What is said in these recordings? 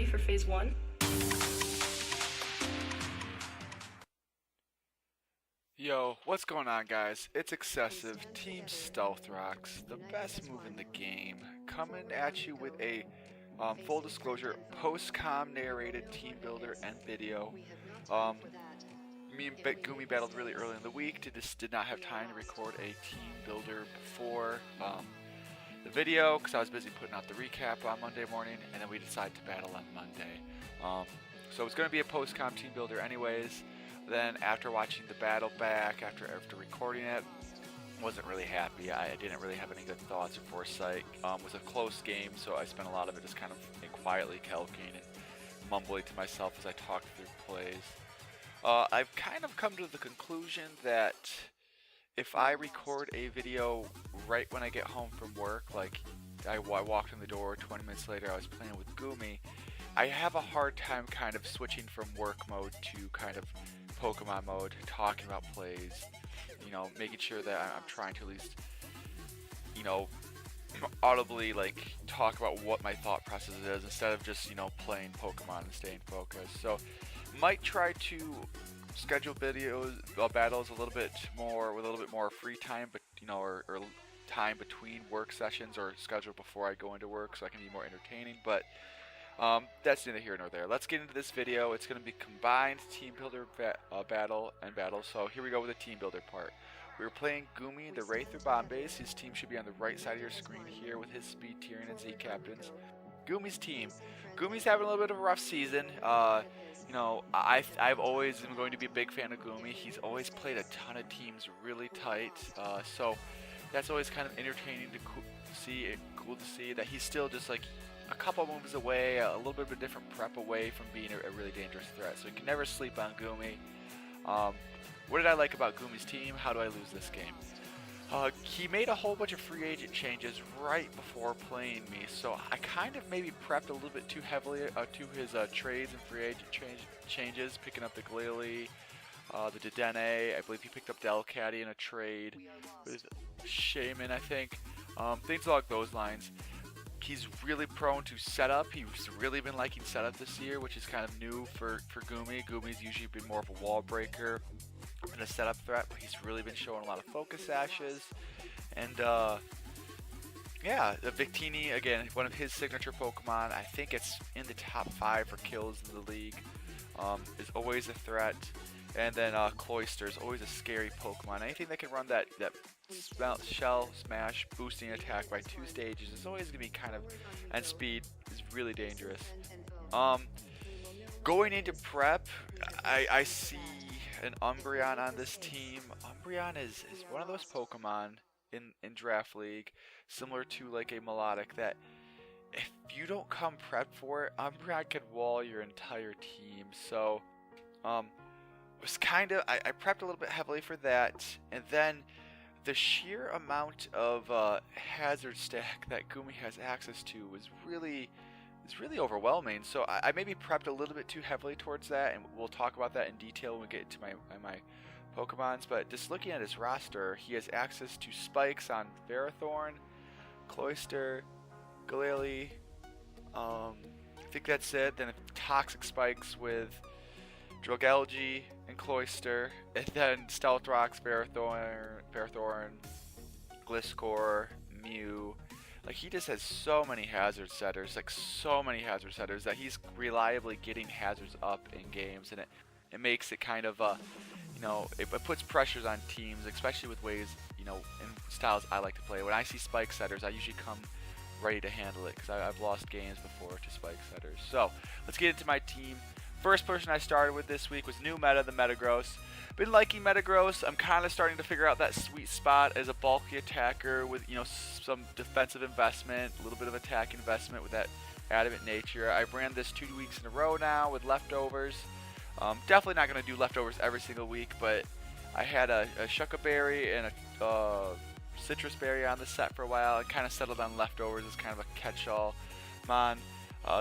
ready for phase 1? Yo, what's going on, guys? It's Excessive, Team Stealth Rocks, the best move in the game, coming at you with a full disclosure post-com narrated team builder and video. Me and Goomy battled really early in the week. Did not have time to record a team builder before the video because I was busy putting out the recap on Monday morning, and then we decided to battle on Monday. So it's going to be a post-com team builder anyways. Then after watching the battle back, after recording it, wasn't really happy. I didn't really have any good thoughts or foresight. It was a close game, so I spent a lot of it just kind of quietly calculating and mumbling to myself as I talked through plays. I've kind of come to the conclusion that if I record a video right when I get home from work, like I walked in the door, 20 minutes later I was playing with Goomy, I have a hard time kind of switching from work mode to kind of Pokemon mode, talking about plays, you know, making sure that I'm trying to at least, you know, audibly like talk about what my thought process is instead of just, you know, playing Pokemon and staying focused. So might try to schedule videos, battles a little bit more with a little bit more free time, but you know, or time between work sessions, or schedule before I go into work so I can be more entertaining. But that's neither here nor there. Let's get into this video. It's going to be combined team builder battle. So here we go with the team builder part. We were playing Goomy, the Raith Ribombees. His team should be on the right side of your screen here with his Speed Tyrion and Z captains. Goomy's team. Goomy's having a little bit of a rough season. You know, I've always been going to be a big fan of Goomy. He's always played a ton of teams really tight. So that's always kind of entertaining to see. Cool to see that he's still just like a couple moves away, a little bit of a different prep away from being a really dangerous threat. So you can never sleep on Goomy. What did I like about Goomy's team? How do I lose this game? He made a whole bunch of free agent changes right before playing me, so I kind of maybe prepped a little bit too heavily to his trades and free agent changes, picking up the Glalie, the Dedenne. I believe he picked up Delcatty in a trade with Shaman, I think. Things along those lines. He's really prone to setup. He's really been liking setup this year, which is kind of new for Goomy. Goomy's usually been more of a wall breaker than a setup threat, but he's really been showing a lot of focus ashes. And yeah, the Victini, again, one of his signature Pokemon, I think it's in the top 5 for kills in the league, is always a threat. And then Cloyster is always a scary Pokemon. Anything that can run that Shell Smash boosting attack by 2 stages is always going to be kind of, and speed is really dangerous. Going into prep, I see an Umbreon on this team. Umbreon is one of those Pokemon in Draft League, similar to like a Melodic, that if you don't come prepped for it, Umbreon can wall your entire team. So was kind of, I prepped a little bit heavily for that, and then the sheer amount of hazard stack that Goomy has access to is really overwhelming. So I maybe prepped a little bit too heavily towards that, and we'll talk about that in detail when we get to my Pokemons. But just looking at his roster, he has access to spikes on Ferrothorn, Cloyster, Glalie. I think that's it. Then toxic spikes with Drogalge and Cloyster, and then Stealth Rocks, Ferrothorn, Gliscor, Mew. Like, he just has so many hazard setters, that he's reliably getting hazards up in games, and it makes it kind of you know, it puts pressures on teams, especially with ways, you know, in styles I like to play. When I see spike setters, I usually come ready to handle it because I've lost games before to spike setters. So let's get into my team. First person I started with this week was new meta, the Metagross. Been liking Metagross. I'm kind of starting to figure out that sweet spot as a bulky attacker with, you know, some defensive investment, a little bit of attack investment with that adamant nature. I've ran this 2 weeks in a row now with leftovers. Definitely not going to do leftovers every single week, but I had a Shucca Berry and a Citrus Berry on the set for a while. I kind of settled on leftovers as kind of a catch-all mon.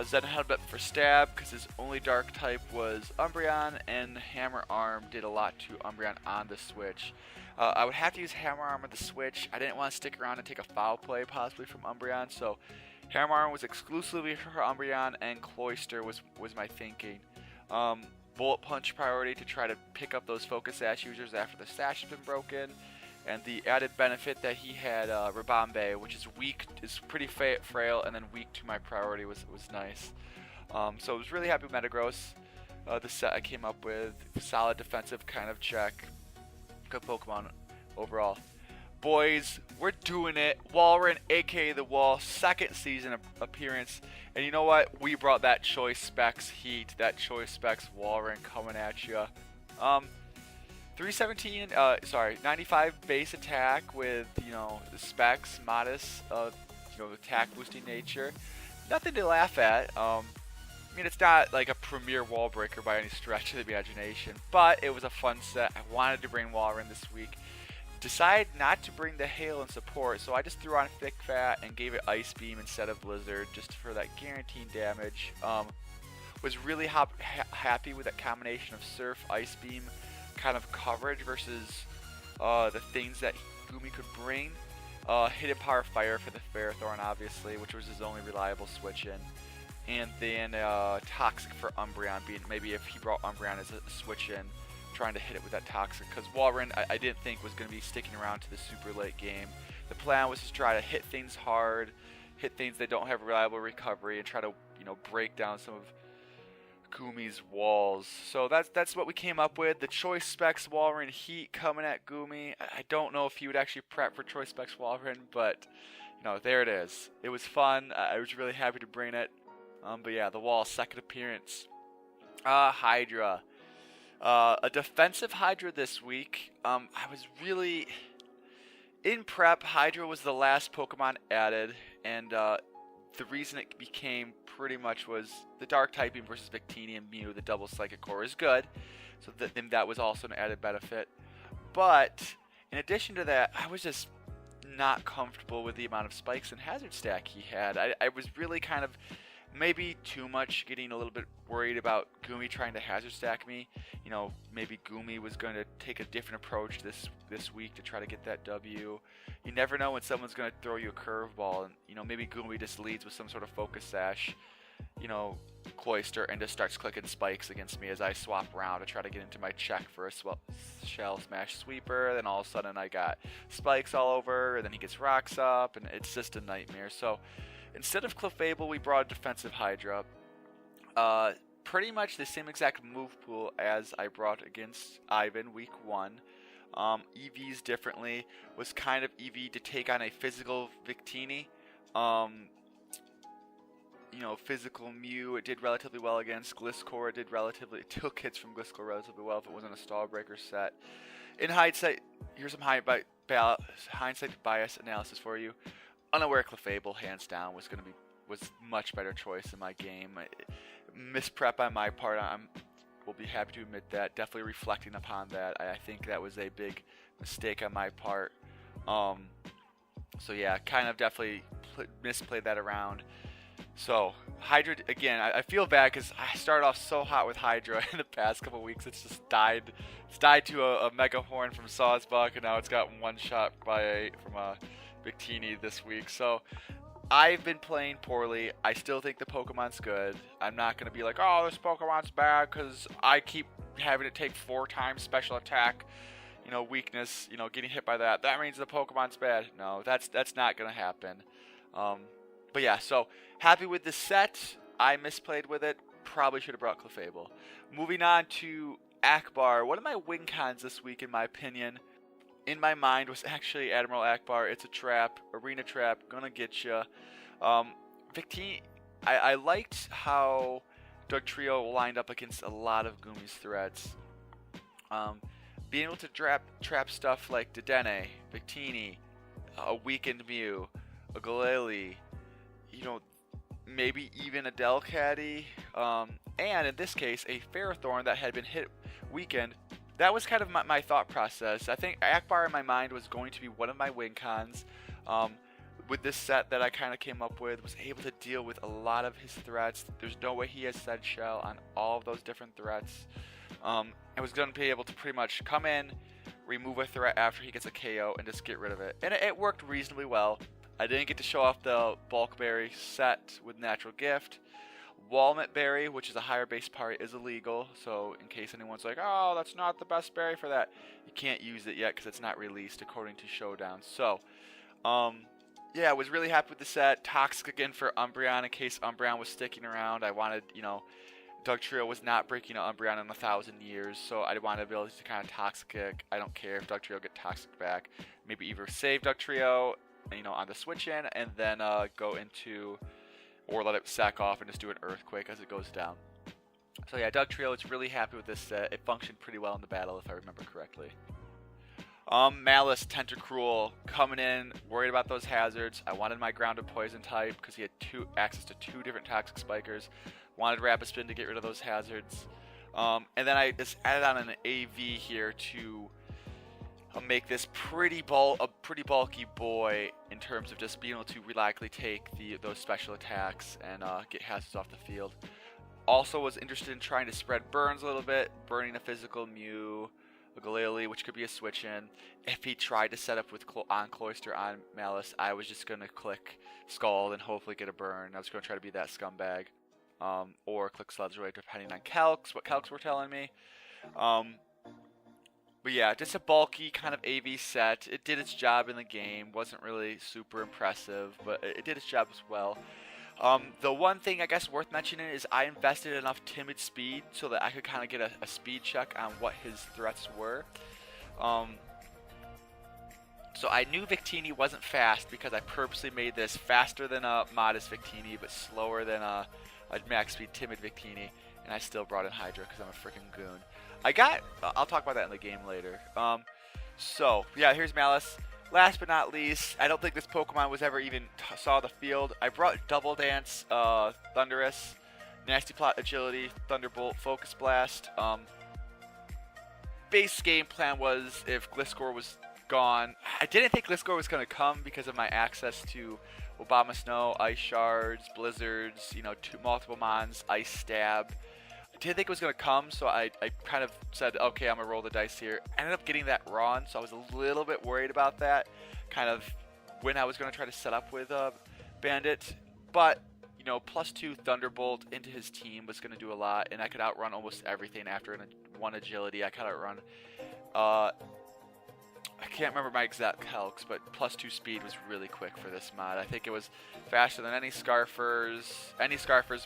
Zen Headbutt for stab because his only dark type was Umbreon, and Hammer Arm did a lot to Umbreon on the switch. I would have to use Hammer Arm on the switch. I didn't want to stick around and take a foul play possibly from Umbreon, so Hammer Arm was exclusively for Umbreon, and Cloyster was my thinking. Bullet Punch priority to try to pick up those Focus Sash users after the Sash has been broken. And the added benefit that he had Ribombe, which is weak, is pretty frail, and then weak to my priority was nice. So I was really happy with Metagross. The set I came up with, solid defensive kind of check. Good Pokemon overall. Boys, we're doing it. Walrein, aka The Wall, second season appearance. And you know what? We brought that Choice Specs heat, that Choice Specs Walrein coming at you. 95 base attack with, the specs, modest, attack boosting nature. Nothing to laugh at. I mean, it's not like a premier wall breaker by any stretch of the imagination, but it was a fun set. I wanted to bring Walrein this week. Decided not to bring the Hail in support, so I just threw on Thick Fat and gave it Ice Beam instead of Blizzard, just for that guaranteed damage. Was really happy with that combination of Surf, Ice Beam kind of coverage versus the things that Goomy could bring. Hidden Power Fire for the Ferrothorn, obviously, which was his only reliable switch in. And then Toxic for Umbreon, being maybe if he brought Umbreon as a switch in, trying to hit it with that Toxic, because Walrein I didn't think was going to be sticking around to the super late game. The plan was to try to hit things hard, hit things that don't have reliable recovery, and try to break down some of Goomy's walls. So that's what we came up with. The Choice Specs Walrein heat coming at Goomy. I don't know if he would actually prep for Choice Specs Walrein, but there it is. It was fun. I was really happy to bring it. But yeah, the Wall second appearance. Hydra. A defensive Hydra this week. I was really in prep. Hydra was the last Pokemon added, and the reason it became pretty much was the Dark typing versus Victini and Mew. The double Psychic Core is good, so that was also an added benefit. But in addition to that, I was just not comfortable with the amount of spikes and hazard stack he had. I was really kind of maybe too much, getting a little bit worried about Goomy trying to hazard stack me. Maybe Goomy was going to take a different approach this week to try to get that W. You never know when someone's going to throw you a curveball, and maybe Goomy just leads with some sort of Focus Sash, Cloyster, and just starts clicking spikes against me as I swap around to try to get into my check for a Shell Smash Sweeper. Then all of a sudden I got spikes all over, and then he gets rocks up, and it's just a nightmare. So instead of Clefable, we brought a defensive Hydra. Pretty much the same exact move pool as I brought against Ivan week 1. EVs differently. Was kind of EV to take on a physical Victini. Physical Mew, it did relatively well against. Gliscor, it took hits from Gliscor relatively well if it wasn't a stall breaker set. In hindsight, here's some hindsight bias analysis for you. Unaware Clefable, hands down, was much better choice in my game. Misprep on my part. Will be happy to admit that. Definitely reflecting upon that, I think that was a big mistake on my part. So yeah, kind of definitely misplayed that around. So Hydra again. I feel bad because I started off so hot with Hydra in the past couple weeks. It's just died. It's died to a Mega Horn from Sawsbuck, and now it's got one shot from a Victini this week. So I've been playing poorly. I still think the Pokemon's good. I'm not going to be like, oh, this Pokemon's bad because I keep having it take 4 times special attack, weakness, getting hit by that. That means the Pokemon's bad. No, that's not going to happen. But yeah, so happy with the set. I misplayed with it. Probably should have brought Clefable. Moving on to Akbar. One of my win cons this week, in my opinion, in my mind, was actually Admiral Akbar. It's a trap, arena trap, gonna get you. Victini, I liked how Doug Trio lined up against a lot of Goomy's threats. Being able to trap stuff like Dedenne, Victini, a weakened Mew, a Galili, maybe even a Delcatty, and in this case, a Ferrothorn that had been weakened. That was kind of my thought process. I think Akbar in my mind was going to be one of my win cons. With this set that I kind of came up with, was able to deal with a lot of his threats. There's no way he has Sedge Shell on all of those different threats. And was going to be able to pretty much come in, remove a threat after he gets a KO, and just get rid of it. And it worked reasonably well. I didn't get to show off the bulk berry set with natural gift. Walnut berry, which is a higher base parry, is illegal. So in case anyone's like, oh, that's not the best berry for that, you can't use it yet because it's not released according to Showdown. So, yeah, I was really happy with the set. Toxic again for Umbreon in case Umbreon was sticking around. I wanted, Dugtrio was not breaking an Umbreon in 1,000 years, so I wanted the ability to kind of Toxic kick. I don't care if Dugtrio get Toxic back. Maybe either save Dugtrio, on the switch in, and then go into, or let it sack off and just do an Earthquake as it goes down. So yeah, Dugtrio is really happy with this set. It functioned pretty well in the battle, if I remember correctly. Malus, Tentacruel, coming in, worried about those hazards. I wanted my grounded poison type because he had access to 2 different toxic spikers. Wanted Rapid Spin to get rid of those hazards. And then I just added on an AV here to make this a pretty bulky boy in terms of just being able to reliably take those special attacks and get hazards off the field. Also was interested in trying to spread burns a little bit, burning a physical Mew, a Galili, which could be a switch in. If he tried to set up with Cloyster on Malus, I was just going to click Scald and hopefully get a burn. I was going to try to be that scumbag. Or click Sledgeaway depending on what calcs were telling me. But yeah, just a bulky kind of AV set. It did its job in the game. Wasn't really super impressive, but it did its job as well. The one thing I guess worth mentioning is I invested enough timid speed so that I could kind of get a speed check on what his threats were. So I knew Victini wasn't fast because I purposely made this faster than a modest Victini, but slower than a max speed timid Victini, and I still brought in Hydra because I'm a freaking goon. I'll talk about that in the game later. So yeah, here's Malus. Last but not least, I don't think this Pokemon was ever even saw the field. I brought Double Dance, Thundurus, Nasty Plot, Agility, Thunderbolt, Focus Blast. Base game plan was if Gliscor was gone. I didn't think Gliscor was going to come because of my access to Obama Snow, Ice Shards, Blizzards, multiple Mons, Ice Stab. I didn't think it was going to come, so I kind of said, okay, I'm going to roll the dice here. I ended up getting that wrong, so I was a little bit worried about that, kind of when I was going to try to set up with Bandit. But, +2 Thunderbolt into his team was going to do a lot, and I could outrun almost everything after 1 agility. I could outrun, I can't remember my exact calcs, but +2 speed was really quick for this mod. I think it was faster than any Scarfers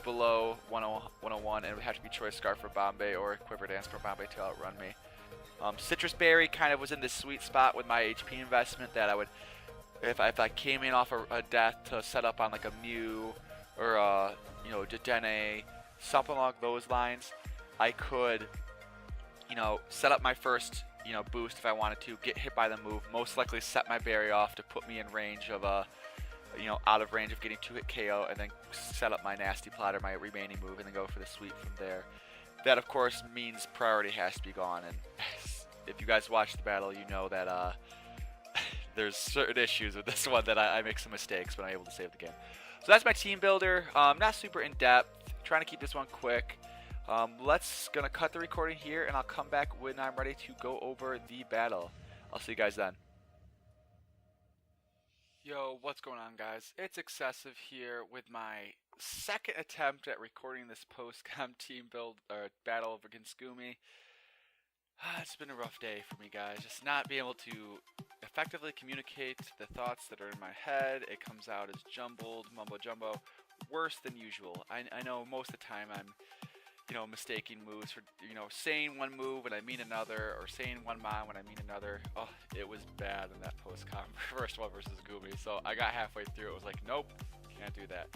below 101, and it would have to be Choice Scarf for Bombay or Quiver Dance for Bombay to outrun me. Citrus Berry kind of was in this sweet spot with my HP investment that I would, if I came in off a death to set up on like a Mew or Dedenne, something along those lines, I could, set up my first boost if I wanted to, get hit by the move, most likely set my berry off to put me in range of out of range of getting 2-hit KO, and then set up my Nasty Plot or my remaining move and then go for the sweep from there. That of course means priority has to be gone, and if you guys watch the battle, you know that there's certain issues with this one that I make some mistakes when I'm able to save the game. So that's my team builder. Not super in depth, trying to keep this one quick. Gonna cut the recording here, and I'll come back when I'm ready to go over the battle. I'll see you guys then. Yo, what's going on, guys? It's Excessive here with my second attempt at recording this post-com team build or battle against Goomy. It's been a rough day for me, guys. Just not being able to effectively communicate the thoughts that are in my head. It comes out as jumbled, mumbo jumbo, worse than usual. I know most of the time I'm mistaking moves for, saying one move when I mean another, or saying one mon when I mean another. Oh, it was bad in that post-com first one versus Goomy. So I got halfway through, it was like, nope, can't do that.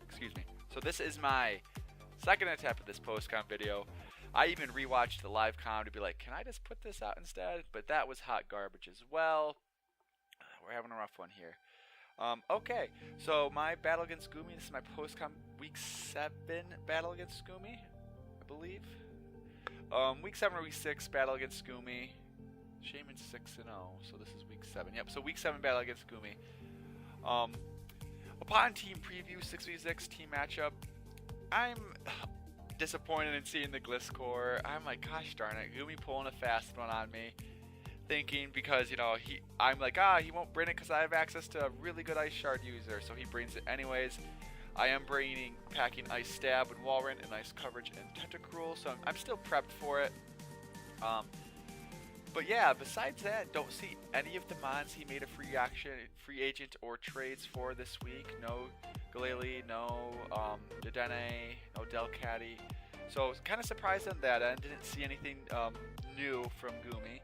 Excuse me. So this is my second attempt at this post-com video. I even rewatched the live com to be like, can I just put this out instead? But that was hot garbage as well. We're having a rough one here. Okay, so my battle against Goomy, this is my post-com week 7 battle against Goomy, I believe. Week 7 or week 6 battle against Goomy. Shaman's 6-0, so this is week 7. Yep, so week 7 battle against Goomy. Upon team preview, 6v6 team matchup, I'm disappointed in seeing the Gliscor. I'm like, gosh darn it, Goomy pulling a fast one on me. thinking because, you know, I'm like, he won't bring it because I have access to a really good Ice Shard user, so he brings it anyways. I am packing Ice Stab and Walrun and Ice Coverage and Tentacruel, so I'm still prepped for it. But yeah, besides that, don't see any of the mons he made a free agent or trades for this week. No Galele, no Dedenne, no Delcatty. So I was kind of surprised on that end. Didn't see anything new from Goomy.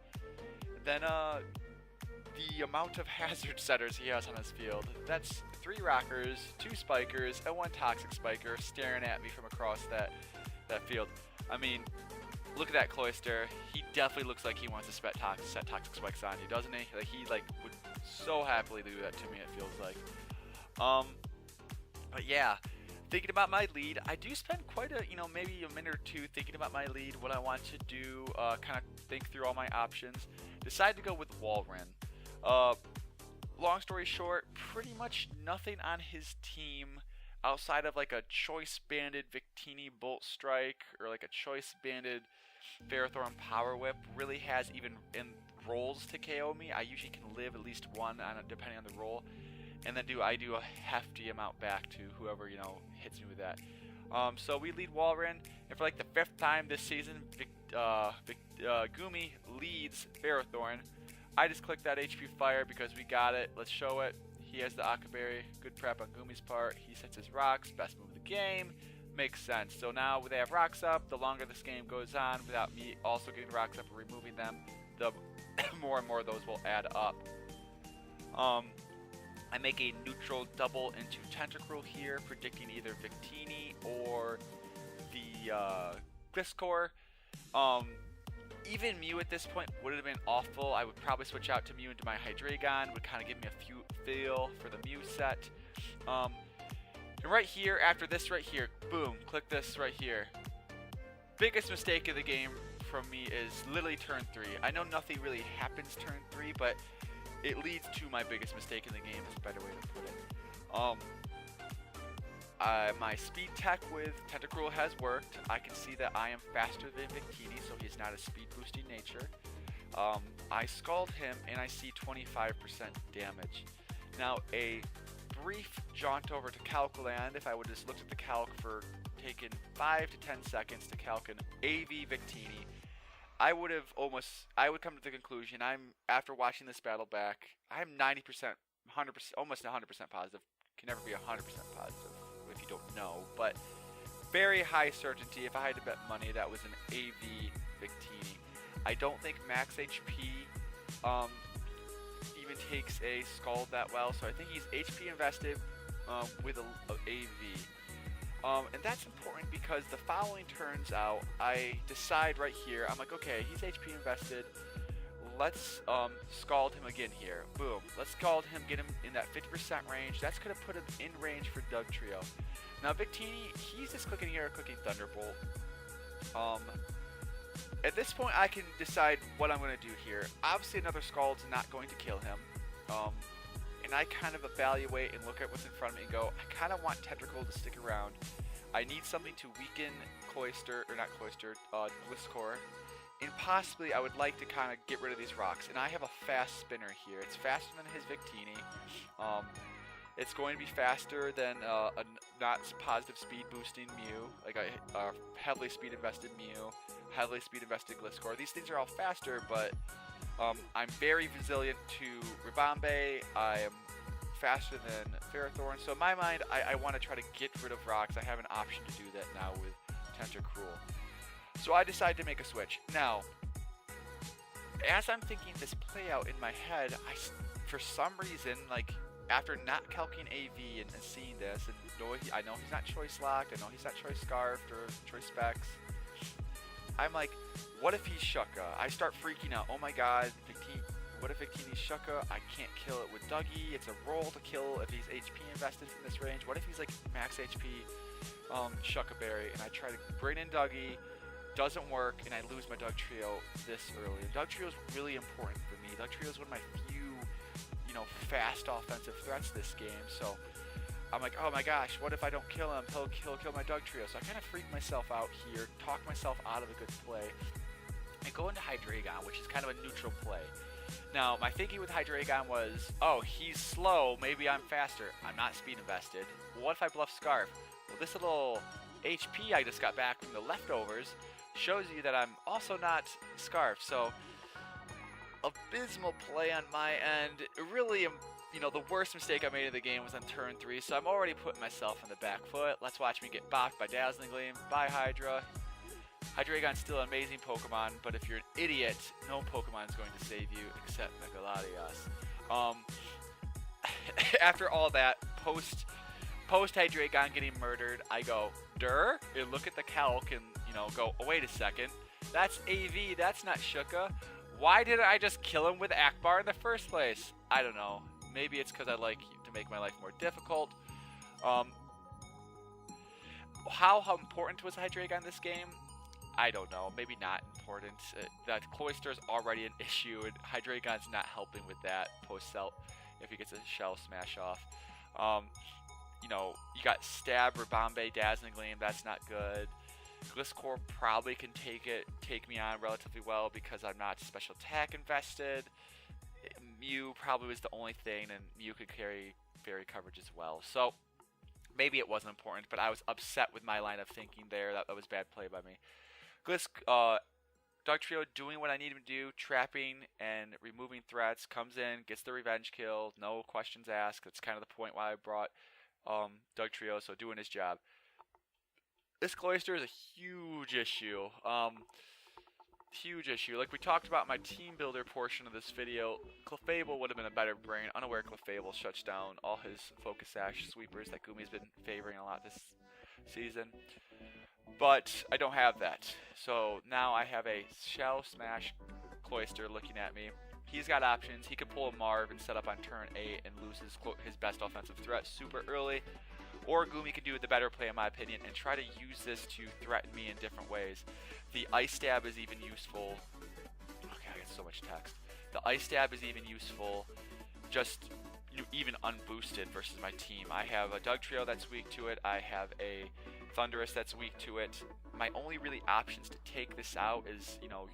Then the amount of hazard setters he has on his field. That's 3 Rockers, 2 Spikers, and 1 Toxic Spiker staring at me from across that field. I mean, look at that Cloyster. He definitely looks like he wants to set Toxic Spikes on you, doesn't he? Like, he would so happily do that to me, it feels like. But yeah, thinking about my lead, I do spend quite a, maybe a minute or two thinking about my lead, what I want to do, kind of think through all my options. Decide to go with Walrun. Long story short, pretty much nothing on his team outside of like a choice banded Victini Bolt Strike or like a choice banded Ferrothorn Power Whip really has even in rolls to KO me. I usually can live at least one depending on the roll, and then I do a hefty amount back to whoever hits me with that. So we lead Walrun, and for like the 5th time this season, Goomy leads Ferrothorn. I just clicked that HP Fire because we got it. Let's show it. He has the Akbar. Good prep on Goomy's part. He sets his rocks. Best move of the game. Makes sense. So now they have rocks up. The longer this game goes on without me also getting rocks up and removing them, the more and more of those will add up. I make a neutral double into Tentacruel here, predicting either Victini or the Gliscor. Even Mew at this point would have been awful. I would probably switch out to Mew into my Hydreigon. Would kind of give me a feel for the Mew set. And right here, after this right here, boom, click this right here. Biggest mistake of the game from me is literally turn 3. I know nothing really happens turn 3, but it leads to my biggest mistake in the game, is a better way to put it. My speed tech with Tentacruel has worked. I can see that I am faster than Victini, so he's not a speed boosting nature. I scald him and I see 25% damage. Now a brief jaunt over to Calcland, if I would just looked at the calc for taking 5 to 10 seconds to calc an AV Victini, I would come to the conclusion, after watching this battle back, I'm 90%, 100%, almost 100% positive. Can never be 100% positive if you don't know, but very high certainty. If I had to bet money, that was an AV Victini. I don't think max HP even takes a Scald that well, so I think he's HP invested with a AV. And that's important because the following turns out, I decide right here, I'm like, okay, he's HP invested. Let's Scald him again here. Boom. Let's Scald him, get him in that 50% range. That's going to put him in range for Dugtrio. Now Victini, he's just clicking here, clicking Thunderbolt. At this point, I can decide what I'm going to do here. Obviously, another Scald's not going to kill him. And I kind of evaluate and look at what's in front of me and go, I kind of want Tentacruel to stick around. I need something to weaken Gliscor. And possibly I would like to kind of get rid of these rocks. And I have a fast spinner here. It's faster than his Victini. It's going to be faster than a not positive speed boosting Mew, like a heavily speed invested Mew, heavily speed invested Gliscor. These things are all faster, but I'm very resilient to Ribombe. I am faster than Ferrothorn. So in my mind, I want to try to get rid of rocks. I have an option to do that now with Tentacruel. So I decide to make a switch. Now, as I'm thinking this play out in my head, for some reason, like after not calculating AV and seeing this, and I know he's not choice locked, I know he's not choice scarfed or choice specs, I'm like, what if he's Shucka? I start freaking out. Oh my god, what if Victini's Shucka? I can't kill it with Dougie. It's a roll to kill if he's HP invested from this range. What if he's like max HP Shucka Berry and I try to bring in Dougie? Doesn't work, and I lose my Dugtrio this early. Dugtrio is really important for me. Dugtrio is one of my few, fast offensive threats this game. So I'm like, oh my gosh, what if I don't kill him? He'll kill my Dugtrio. So I kind of freak myself out here, talk myself out of a good play, and go into Hydreigon, which is kind of a neutral play. Now, my thinking with Hydra was, oh, he's slow, maybe I'm faster. I'm not speed invested. What if I bluff Scarf? Well, this little HP I just got back from the leftovers shows you that I'm also not Scarf. So, abysmal play on my end. Really, you know, the worst mistake I made in the game was on turn 3, so I'm already putting myself on the back foot. Let's watch me get bopped by Dazzling Gleam, by Hydra. Hydreigon's still an amazing Pokemon, but if you're an idiot, no Pokemon is going to save you except Megalodios. After all that, post Hydreigon getting murdered, I go, Durr, and look at the calc and, you know, go, oh, wait a second. That's AV, that's not Shuka. Why didn't I just kill him with Akbar in the first place? I don't know. Maybe it's because I like to make my life more difficult. How important was Hydreigon this game? I don't know. Maybe not important. That Cloyster's already an issue, and Hydreigon's not helping with that post-cell if he gets a shell smash off. You know, you got Stab, Ribombe, Dazzling Gleam. That's not good. Gliscor probably can take me on relatively well because I'm not special attack invested. Mew probably was the only thing, and Mew could carry fairy coverage as well. So maybe it wasn't important, but I was upset with my line of thinking there. That was bad play by me. Dugtrio doing what I need him to do, trapping and removing threats, comes in, gets the revenge kill, no questions asked. That's kind of the point why I brought Dugtrio, so doing his job. This Cloyster is a huge issue. Huge issue. Like we talked about in my team builder portion of this video, Clefable would have been a better brain. Unaware Clefable shuts down all his Focus Sash sweepers that Goomy's been favoring a lot this season. But I don't have that. So now I have a Shell Smash Cloyster looking at me. He's got options. He could pull a Marv and set up on turn 8 and lose his best offensive threat super early. Or Goomy could do the better play in my opinion and try to use this to threaten me in different ways. The Ice Stab is even useful. Okay, I get so much text. The Ice Stab is even useful, just even unboosted versus my team. I have a Dugtrio that's weak to it. I have a Thundurus that's weak to it. My only really options to take this out is, you know,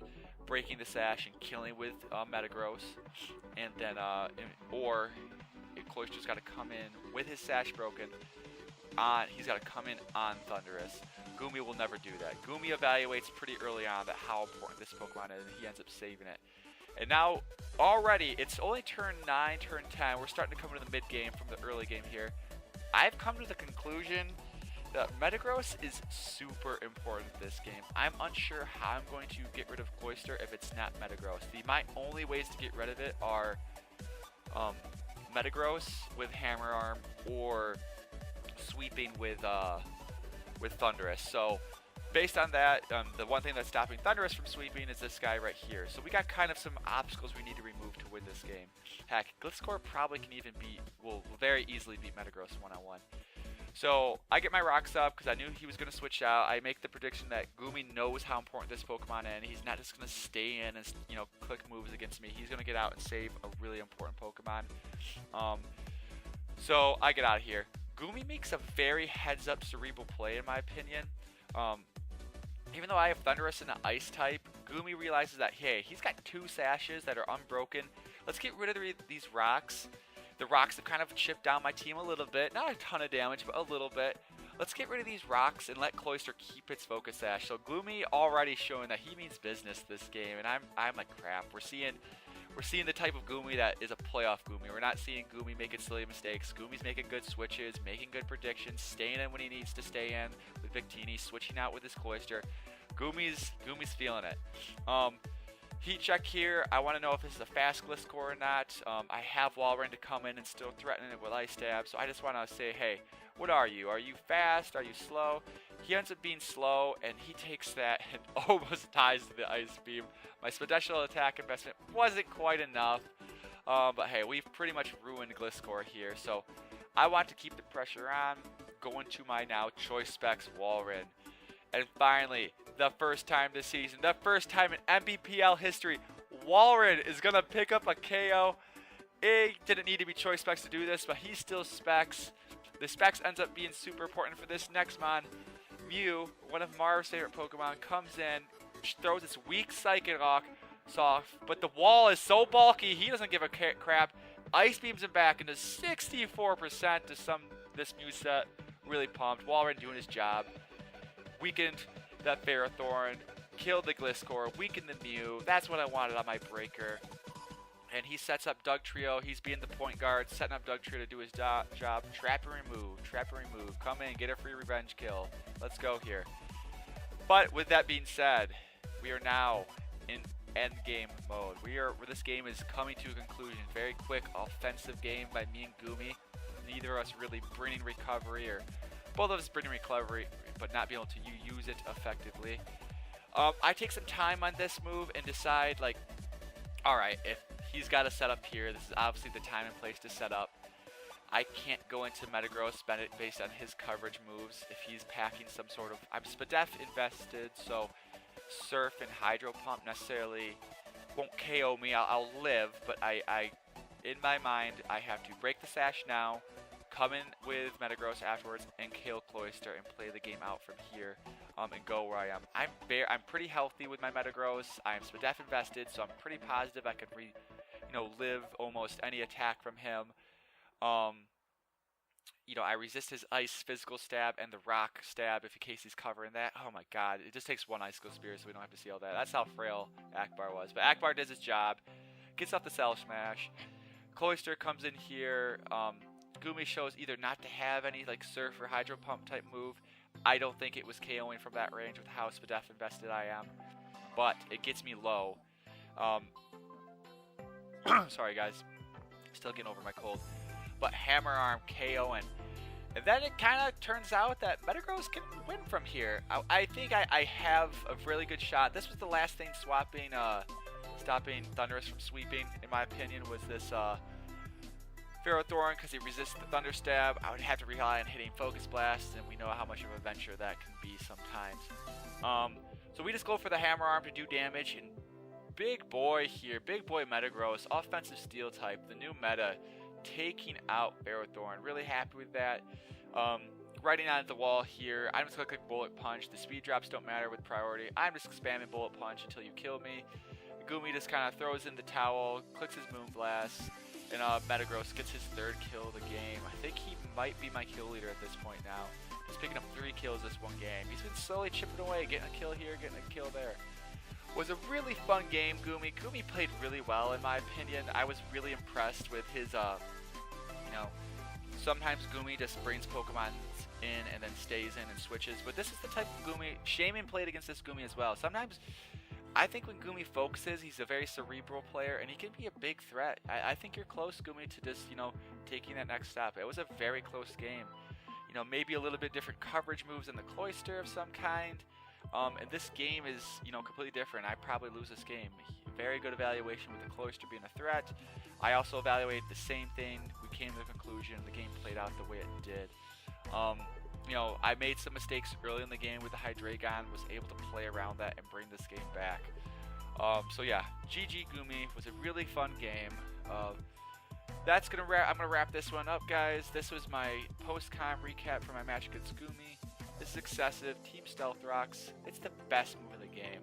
breaking the Sash and killing with Metagross, and then or Cloyster's got to come in with his Sash broken. He's got to come in on Thundurus. Goomy will never do that. Goomy evaluates pretty early on that how important this Pokemon is, and he ends up saving it. And now, already, it's only turn 9, turn 10. We're starting to come into the mid-game from the early game here. I've come to the conclusion that Metagross is super important this game. I'm unsure how I'm going to get rid of Cloyster if it's not Metagross. My only ways to get rid of it are Metagross with Hammer Arm or sweeping with Thundurus. So based on that, the one thing that's stopping Thundurus from sweeping is this guy right here. So we got kind of some obstacles we need to remove to win this game. Heck, Gliscor probably can even will very easily beat Metagross one-on-one. So I get my rocks up because I knew he was going to switch out. I make the prediction that Goomy knows how important this Pokemon is, and he's not just going to stay in and, you know, click moves against me. He's going to get out and save a really important Pokemon. So I get out of here. Goomy makes a very heads-up cerebral play, in my opinion. Even though I have Thundurus and an Ice type, Goomy realizes that, hey, he's got 2 Sashes that are unbroken. Let's get rid of these rocks. The rocks have kind of chipped down my team a little bit. Not a ton of damage, but a little bit. Let's get rid of these rocks and let Cloyster keep its Focus Sash. So Goomy already showing that he means business this game, and I'm like, crap. We're seeing the type of Goomy that is a playoff Goomy. We're not seeing Goomy making silly mistakes. Goomy's making good switches, making good predictions, staying in when he needs to stay in with Victini, switching out with his Cloyster. Goomy's feeling it. Heat check here. I want to know if this is a fast Gliscor or not. I have Walrein to come in and still threaten it with Ice Stab, so I just want to say, hey, what are you? Are you fast? Are you slow? He ends up being slow, and he takes that and almost ties to the Ice Beam. My special attack investment wasn't quite enough, but hey, we've pretty much ruined Gliscor here, so I want to keep the pressure on, going to my now Choice Specs Walrein. And finally, the first time this season, the first time in NBPL history, Walrein is going to pick up a KO. It didn't need to be Choice Specs to do this, but he still specs. The specs ends up being super important for this next mon. Mew, one of Marv's favorite Pokemon, comes in, throws its weak Psychic Rock, soft, but the wall is so bulky, he doesn't give a crap. Ice beams him back into 64% to this new set. Really pumped. Wall already doing his job. Weakened that Ferrothorn, killed the Gliscor, weakened the Mew. That's what I wanted on my breaker. And he sets up Dugtrio. He's being the point guard, setting up Dugtrio to do his job. Trap and remove, trap and remove. Come in, get a free revenge kill. Let's go here. But with that being said, we are now in end game mode. This game is coming to a conclusion. Very quick offensive game by me and Goomy. Neither of us really bringing recovery, or both of us bringing recovery, but not being able to use it effectively. I take some time on this move and decide, like, alright, if he's got to set up here, this is obviously the time and place to set up. I can't go into Metagross, spend it based on his coverage moves. If he's packing some sort of... I'm Spadef invested, so Surf and Hydro Pump necessarily won't KO me. I'll live, but in my mind, I have to break the Sash now, come in with Metagross afterwards, and kill Cloyster and play the game out from here, and go where I am. I'm pretty healthy with my Metagross. I'm Spadef invested, so I'm pretty positive I could live almost any attack from him. I resist his ice physical stab and the rock stab in case he's covering that. Oh my god, it just takes one Icicle Spear so we don't have to see all that. That's how frail Akbar was. But Akbar does his job, gets off the Cell Smash. Cloyster comes in here. Goomy shows either not to have any like Surf or Hydro Pump type move. I don't think it was KOing from that range with how Spadef invested I am. But it gets me low. Sorry guys, still getting over my cold. But Hammer Arm KOing. And then it kind of turns out that Metagross can win from here. I think I have a really good shot. This was the last thing stopping Thundurus from sweeping, in my opinion, was this Ferrothorn, because he resists the Thunder Stab. I would have to rely on hitting Focus Blast, and we know how much of a venture that can be sometimes. So we just go for the Hammer Arm to do damage, and big boy here, big boy Metagross, offensive Steel type, the new meta, taking out Ferrothorn. Really happy with that. Riding onto the wall here, I'm just going to click Bullet Punch. The speed drops don't matter with priority. I'm just spamming Bullet Punch until you kill me. Goomy just kind of throws in the towel, clicks his Moonblast, and Metagross gets his third kill of the game. I think he might be my kill leader at this point now. He's picking up 3 kills this one game. He's been slowly chipping away, getting a kill here, getting a kill there. Was a really fun game, Goomy. Goomy played really well, in my opinion. I was really impressed with his, sometimes Goomy just brings Pokemon in and then stays in and switches. But this is the type of Goomy. Shaman played against this Goomy as well. Sometimes, I think when Goomy focuses, he's a very cerebral player, and he can be a big threat. I think you're close, Goomy, to just, taking that next step. It was a very close game. Maybe a little bit different coverage moves in the Cloyster of some kind. And this game is, completely different. I probably lose this game. Very good evaluation with the Cloyster being a threat. I also evaluated the same thing. We came to the conclusion. The game played out the way it did. I made some mistakes early in the game with the Hydreigon. Was able to play around that and bring this game back. So yeah, GG Goomy. Was a really fun game. I'm gonna wrap this one up, guys. This was my post-com recap for my match against Goomy. This is excessive. Team Stealth Rocks. It's the best move in the game.